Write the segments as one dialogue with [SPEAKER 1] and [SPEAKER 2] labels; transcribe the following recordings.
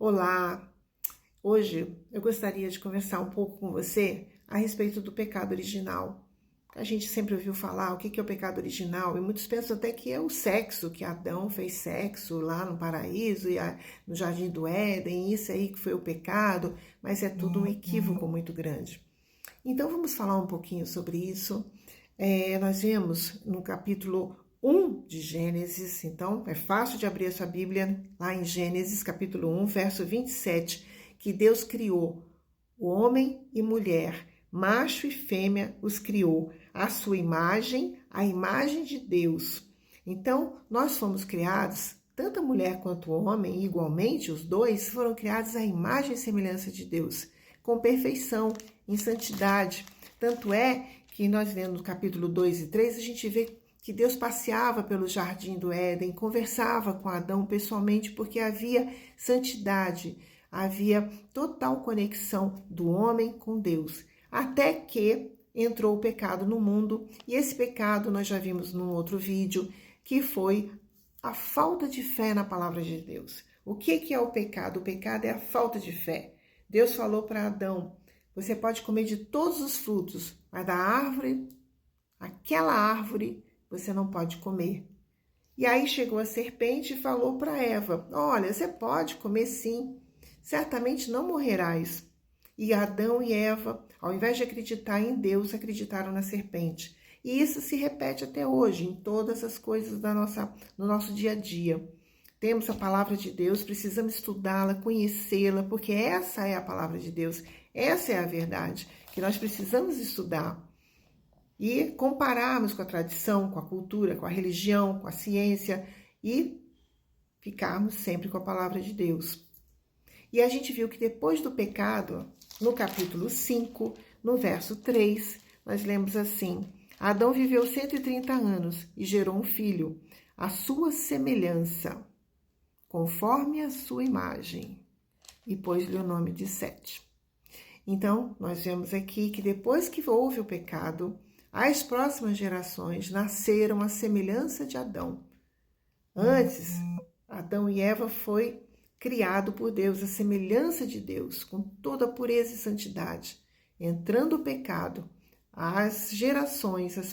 [SPEAKER 1] Olá! Hoje eu gostaria de conversar um pouco com você a respeito do pecado original. A gente sempre ouviu falar o que é o pecado original e muitos pensam até que é o sexo, que Adão fez sexo lá no paraíso e no jardim do Éden, isso aí que foi o pecado, mas é tudo um equívoco muito grande. Então vamos falar um pouquinho sobre isso. Nós vemos no capítulo 1 de Gênesis, então é fácil de abrir a sua Bíblia, lá em Gênesis capítulo 1, verso 27, que Deus criou o homem e mulher, macho e fêmea os criou, a sua imagem, a imagem de Deus. Então, nós fomos criados, tanto a mulher quanto o homem, igualmente, os dois foram criados à imagem e semelhança de Deus, com perfeição, em santidade. Tanto é que nós vendo no capítulo 2 e 3, a gente vê que Deus passeava pelo jardim do Éden, conversava com Adão pessoalmente, porque havia santidade, havia total conexão do homem com Deus, até que entrou o pecado no mundo, e esse pecado nós já vimos num outro vídeo, que foi a falta de fé na palavra de Deus. O que é o pecado? O pecado é a falta de fé. Deus falou para Adão: você pode comer de todos os frutos, mas da árvore, aquela árvore, você não pode comer. E aí chegou a serpente e falou para Eva: olha, você pode comer sim, certamente não morrerás. E Adão e Eva, ao invés de acreditar em Deus, acreditaram na serpente. E isso se repete até hoje, em todas as coisas no nosso dia a dia. Temos a palavra de Deus, precisamos estudá-la, conhecê-la, porque essa é a palavra de Deus, essa é a verdade que nós precisamos estudar. E compararmos com a tradição, com a cultura, com a religião, com a ciência e ficarmos sempre com a palavra de Deus. E a gente viu que depois do pecado, no capítulo 5, no verso 3, nós lemos assim: Adão viveu 130 anos e gerou um filho, à sua semelhança, conforme a sua imagem, e pôs-lhe o nome de Sete. Então, nós vemos aqui que depois que houve o pecado, as próximas gerações nasceram à semelhança de Adão. Antes, Adão e Eva foi criado por Deus, à semelhança de Deus, com toda a pureza e santidade. Entrando o pecado, as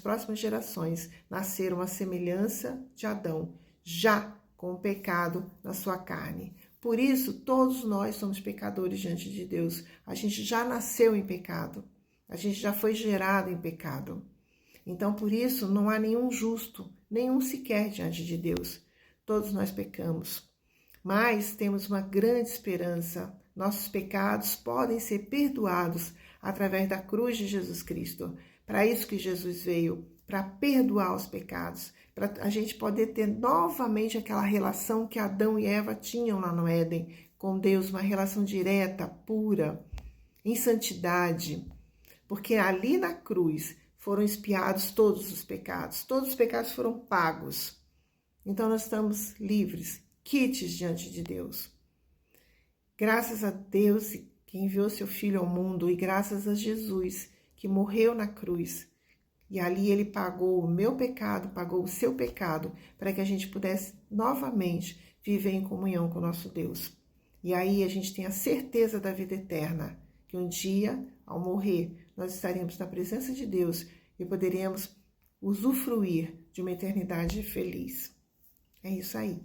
[SPEAKER 1] próximas gerações, nasceram à semelhança de Adão, já com o pecado na sua carne. Por isso, todos nós somos pecadores diante de Deus. A gente já nasceu em pecado. A gente já foi gerado em pecado. Então, por isso, não há nenhum justo, nenhum sequer diante de Deus. Todos nós pecamos. Mas temos uma grande esperança. Nossos pecados podem ser perdoados através da cruz de Jesus Cristo. Para isso que Jesus veio, para perdoar os pecados, para a gente poder ter novamente aquela relação que Adão e Eva tinham lá no Éden com Deus, uma relação direta, pura, em santidade. Porque ali na cruz foram expiados todos os pecados foram pagos. Então nós estamos livres, quites diante de Deus. Graças a Deus que enviou seu Filho ao mundo e graças a Jesus que morreu na cruz. E ali ele pagou o meu pecado, pagou o seu pecado, para que a gente pudesse novamente viver em comunhão com o nosso Deus. E aí a gente tem a certeza da vida eterna, que um dia, ao morrer, nós estaremos na presença de Deus e poderemos usufruir de uma eternidade feliz. É isso aí.